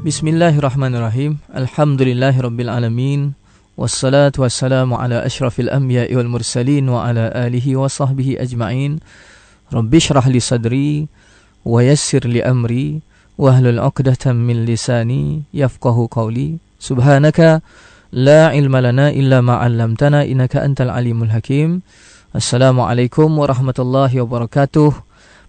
Bismillahirrahmanirrahim. Alhamdulillahirabbil alamin. Wassalatu wassalamu ala asyrafil anbiya'i wal mursalin wa ala alihi wa sahbihi ajma'in. Rabbi shrah li sadri wa yassir li amri wahlul 'uqdatam min lisani yafqahu qawli. Subhanaka la ilma lana illa ma 'allamtana innaka antal alimul hakim. Assalamualaikum warahmatullahi wabarakatuh.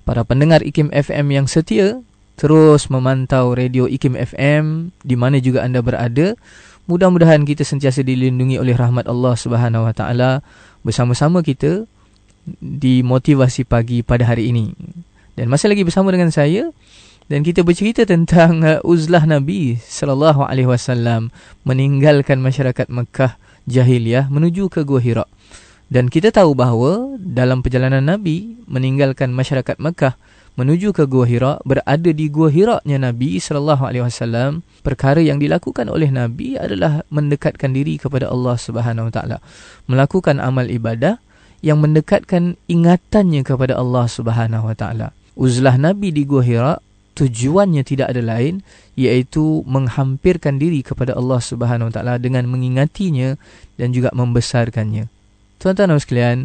Para pendengar IKIM FM yang setia, terus memantau radio IKIM FM di mana juga anda berada. Mudah-mudahan kita sentiasa dilindungi oleh rahmat Allah Subhanahu Wa Taala bersama-sama kita di motivasi pagi pada hari ini. Dan masih lagi bersama dengan saya, dan kita bercerita tentang uzlah Nabi sallallahu alaihi wasallam meninggalkan masyarakat Mekah jahiliyah menuju ke Gua Hira. Dan kita tahu bahawa dalam perjalanan Nabi meninggalkan masyarakat Mekah menuju ke Gua Hira, berada di Gua Hira-nya Nabi sallallahu alaihi wasallam, perkara yang dilakukan oleh Nabi adalah mendekatkan diri kepada Allah Subhanahu Wa Taala, melakukan amal ibadah yang mendekatkan ingatannya kepada Allah Subhanahu Wa Taala. Uzlah Nabi di Gua Hira tujuannya tidak ada lain, iaitu menghampirkan diri kepada Allah Subhanahu Wa Taala dengan mengingatinya dan juga membesarkannya. Tuan-tuan dan sekalian,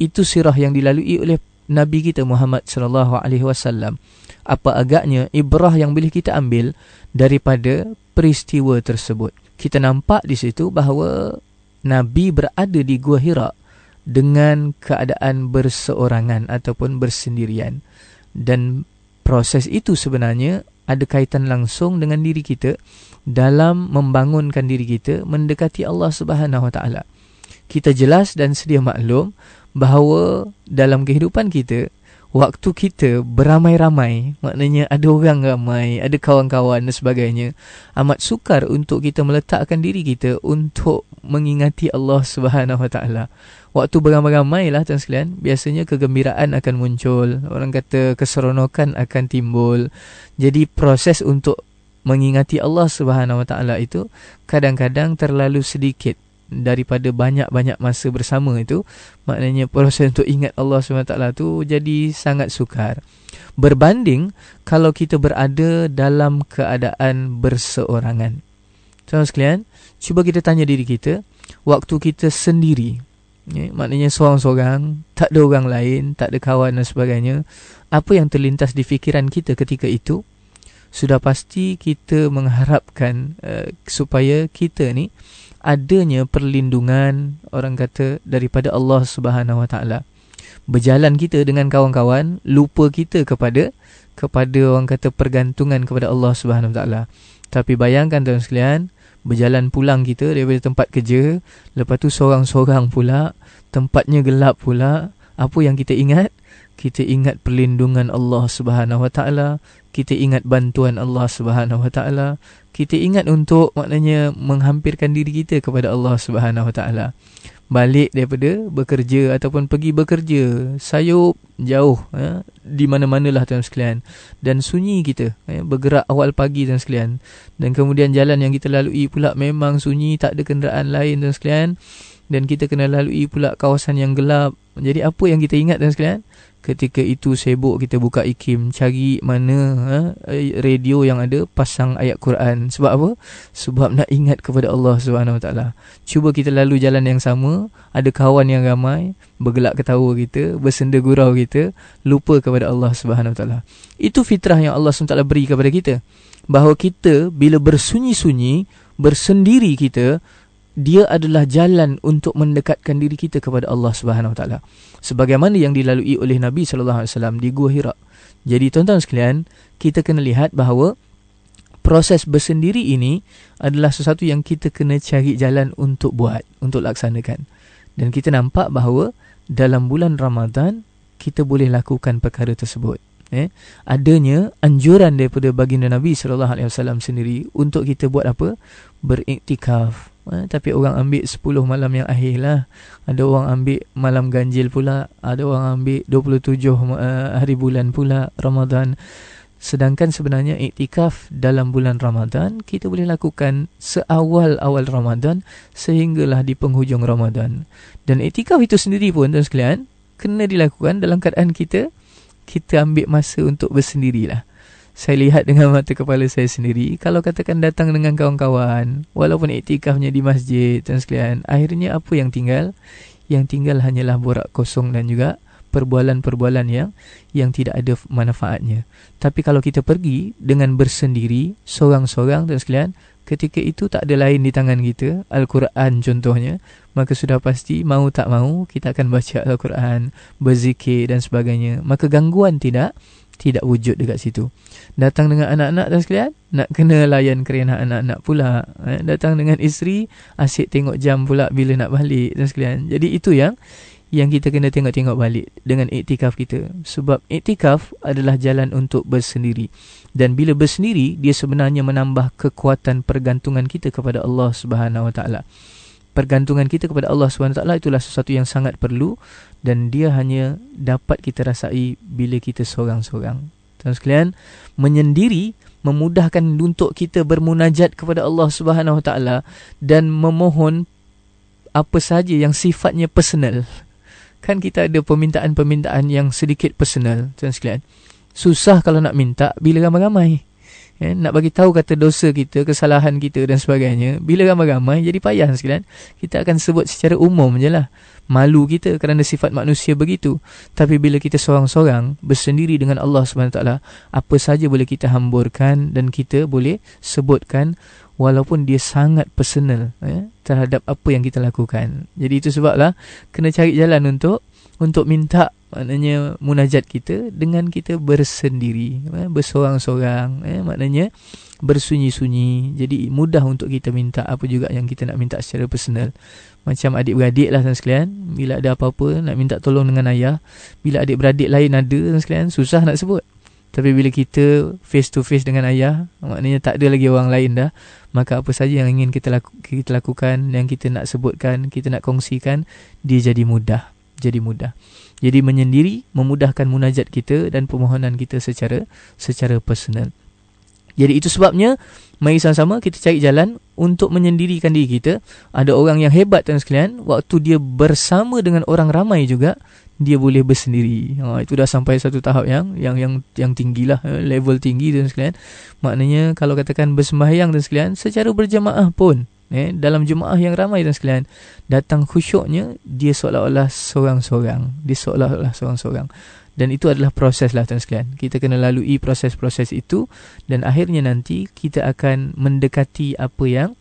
itu sirah yang dilalui oleh Nabi kita Muhammad sallallahu alaihi wasallam. Apa agaknya ibrah yang boleh kita ambil daripada peristiwa tersebut? Kita nampak di situ bahawa Nabi berada di Gua Hira dengan keadaan berseorangan ataupun bersendirian. Dan proses itu sebenarnya ada kaitan langsung dengan diri kita dalam membangunkan diri kita mendekati Allah Subhanahu Wa Taala. Kita jelas dan sedia maklum bahawa dalam kehidupan kita, waktu kita beramai-ramai, maknanya ada orang ramai, ada kawan-kawan dan sebagainya, amat sukar untuk kita meletakkan diri kita untuk mengingati Allah Subhanahu Wa Taala. Waktu beramai-ramai lah tuan sekalian, biasanya kegembiraan akan muncul, orang kata keseronokan akan timbul. Jadi proses untuk mengingati Allah Subhanahu Wa Taala itu kadang-kadang terlalu sedikit daripada banyak-banyak masa bersama itu. Maknanya proses untuk ingat Allah SWT tu jadi sangat sukar, berbanding kalau kita berada dalam keadaan berseorangan. Tuan sekalian, cuba kita tanya diri kita, waktu kita sendiri, maknanya seorang-seorang, tak ada orang lain, tak ada kawan dan sebagainya, apa yang terlintas di fikiran kita ketika itu? Sudah pasti kita mengharapkan supaya kita ni adanya perlindungan, orang kata, daripada Allah Subhanahu Wa Taala. Berjalan kita dengan kawan-kawan, lupa kita kepada orang kata pergantungan kepada Allah Subhanahu Wa Taala. Tapi bayangkan tuan sekalian, berjalan pulang kita daripada tempat kerja, lepas tu seorang-seorang pula, tempatnya gelap pula, apa yang kita ingat? Kita ingat perlindungan Allah Subhanahu Wa Taala, kita ingat bantuan Allah Subhanahu Wa Taala, kita ingat untuk maknanya menghampirkan diri kita kepada Allah Subhanahu Wa Taala. Balik daripada bekerja ataupun pergi bekerja, sayup jauh di mana-manalah tuan sekalian, dan sunyi kita bergerak awal pagi tuan sekalian, dan kemudian jalan yang kita lalui pula memang sunyi, tak ada kenderaan lain tuan sekalian, dan kita kena lalui pula kawasan yang gelap. Jadi apa yang kita ingat tuan sekalian? Ketika itu sibuk kita buka IKIM, cari mana radio yang ada, pasang ayat Quran. Sebab apa? Sebab nak ingat kepada Allah Subhanahu Wa Taala. Cuba kita lalu jalan yang sama, ada kawan yang ramai, bergelak ketawa kita, bersenda gurau kita, lupa kepada Allah Subhanahu Wa Taala. Itu fitrah yang Allah SWT beri kepada kita, bahawa kita bila bersunyi-sunyi, bersendiri kita, dia adalah jalan untuk mendekatkan diri kita kepada Allah Subhanahu Wa Taala, sebagaimana yang dilalui oleh Nabi sallallahu alaihi wasallam di Gua Hira. Jadi tuan-tuan sekalian, kita kena lihat bahawa proses bersendiri ini adalah sesuatu yang kita kena cari jalan untuk buat, untuk laksanakan. Dan kita nampak bahawa dalam bulan Ramadan kita boleh lakukan perkara tersebut. Adanya anjuran daripada baginda Nabi sallallahu alaihi wasallam sendiri untuk kita buat apa? Beriktikaf. Tapi orang ambil 10 malam yang akhir lah. Ada orang ambil malam ganjil pula, ada orang ambil 27 hari bulan pula Ramadan. Sedangkan sebenarnya iktikaf dalam bulan Ramadan kita boleh lakukan seawal-awal Ramadan sehinggalah di penghujung Ramadan. Dan iktikaf itu sendiri pun tuan sekalian kena dilakukan dalam keadaan kita ambil masa untuk bersendirilah. Saya lihat dengan mata kepala saya sendiri, kalau katakan datang dengan kawan-kawan, walaupun iktikafnya di masjid dan sekalian, akhirnya apa yang tinggal? Yang tinggal hanyalah borak kosong dan juga perbualan-perbualan yang tidak ada manfaatnya. Tapi kalau kita pergi dengan bersendiri, seorang-seorang dan sekalian, ketika itu tak ada lain di tangan kita, Al-Quran contohnya, maka sudah pasti mau tak mau kita akan baca Al-Quran, berzikir dan sebagainya. Maka gangguan tidak wujud dekat situ. Datang dengan anak-anak dan sekalian, nak kena layan kerana anak-anak pula. Datang dengan isteri, asyik tengok jam pula bila nak balik dan sekalian. Jadi itu yang kita kena tengok-tengok balik dengan iktikaf kita. Sebab iktikaf adalah jalan untuk bersendiri. Dan bila bersendiri, dia sebenarnya menambah kekuatan pergantungan kita kepada Allah Subhanahu Wa Taala. Pergantungan kita kepada Allah Subhanahu Wa Taala itulah sesuatu yang sangat perlu, dan dia hanya dapat kita rasai bila kita seorang-seorang. Tuan sekalian, menyendiri memudahkan untuk kita bermunajat kepada Allah Subhanahu Wa Taala dan memohon apa sahaja yang sifatnya personal. Kan kita ada permintaan-permintaan yang sedikit personal, tuan sekalian. Susah kalau nak minta bila ramai-ramai. Nak bagi tahu kata dosa kita, kesalahan kita dan sebagainya, bila ramai-ramai jadi payah sekalian. Kita akan sebut secara umum je lah. Malu kita kerana sifat manusia begitu. Tapi bila kita seorang-seorang bersendiri dengan Allah SWT, apa saja boleh kita hamburkan dan kita boleh sebutkan, walaupun dia sangat personal terhadap apa yang kita lakukan. Jadi itu sebablah kena cari jalan untuk minta, maknanya munajat kita dengan kita bersendiri, bersorang-sorang, maknanya bersunyi-sunyi. Jadi mudah untuk kita minta apa juga yang kita nak minta secara personal. Macam adik-beradik lah tuan sekalian, bila ada apa-apa nak minta tolong dengan ayah, bila adik-beradik lain ada tuan sekalian, susah nak sebut. Tapi bila kita face to face dengan ayah, maknanya tak ada lagi orang lain dah, maka apa saja yang ingin kita lakukan, yang kita nak sebutkan, kita nak kongsikan, dia jadi mudah. Jadi menyendiri memudahkan munajat kita dan permohonan kita secara personal. Jadi itu sebabnya, mari sama-sama kita cari jalan untuk menyendirikan diri kita. Ada orang yang hebat tuan sekalian, waktu dia bersama dengan orang ramai juga, dia boleh bersendiri. Itu dah sampai satu tahap yang tinggilah, level tinggi tuan sekalian. Maknanya kalau katakan bersembahyang tuan sekalian, secara berjamaah pun, dalam jemaah yang ramai tuan sekalian, datang khusyuknya, dia seolah-olah seorang-seorang. Dan itu adalah proses lah tuan sekalian. Kita kena lalui proses-proses itu, dan akhirnya nanti kita akan mendekati apa yang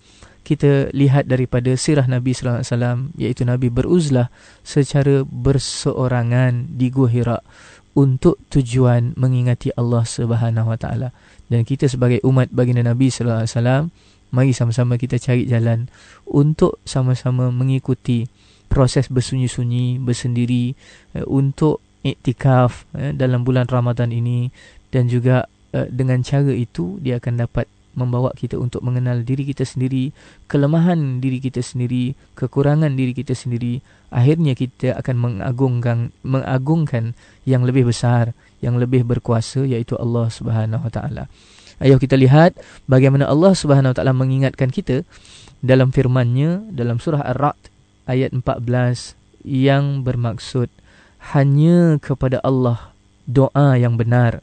kita lihat daripada sirah Nabi sallallahu alaihi wasallam, iaitu Nabi beruzlah secara berseorangan di Gua Hira untuk tujuan mengingati Allah Subhanahu Wa Taala. Dan kita sebagai umat baginda Nabi sallallahu alaihi wasallam, mari sama-sama kita cari jalan untuk sama-sama mengikuti proses bersunyi-sunyi, bersendiri, untuk iktikaf dalam bulan Ramadan ini. Dan juga dengan cara itu dia akan dapat membawa kita untuk mengenal diri kita sendiri, kelemahan diri kita sendiri, kekurangan diri kita sendiri. Akhirnya kita akan mengagungkan yang lebih besar, yang lebih berkuasa, iaitu Allah Subhanahu Wa Taala. Ayo kita lihat bagaimana Allah Subhanahu Wa Taala mengingatkan kita dalam firman-Nya dalam surah Ar-Ra'd ayat 14, yang bermaksud hanya kepada Allah doa yang benar.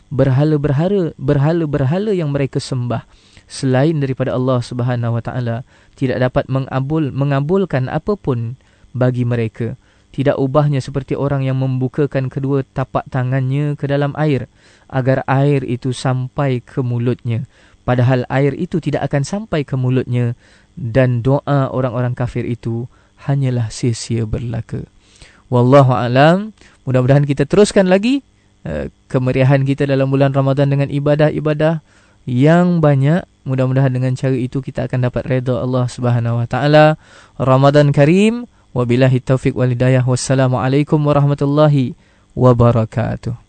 Berhala-berhala yang mereka sembah selain daripada Allah Subhanahu Wa Taala tidak dapat mengabulkan apapun bagi mereka. Tidak ubahnya seperti orang yang membukakan kedua tapak tangannya ke dalam air agar air itu sampai ke mulutnya, padahal air itu tidak akan sampai ke mulutnya, dan doa orang-orang kafir itu hanyalah sia-sia belaka. Wallahu alam. Mudah-mudahan kita teruskan lagi kemeriahan kita dalam bulan Ramadan dengan ibadah-ibadah yang banyak. Mudah-mudahan dengan cara itu kita akan dapat redha Allah Subhanahu Wa Taala. Ramadan Karim. Wabillahi taufiq wal hidayah. Wassalamualaikum warahmatullahi wabarakatuh.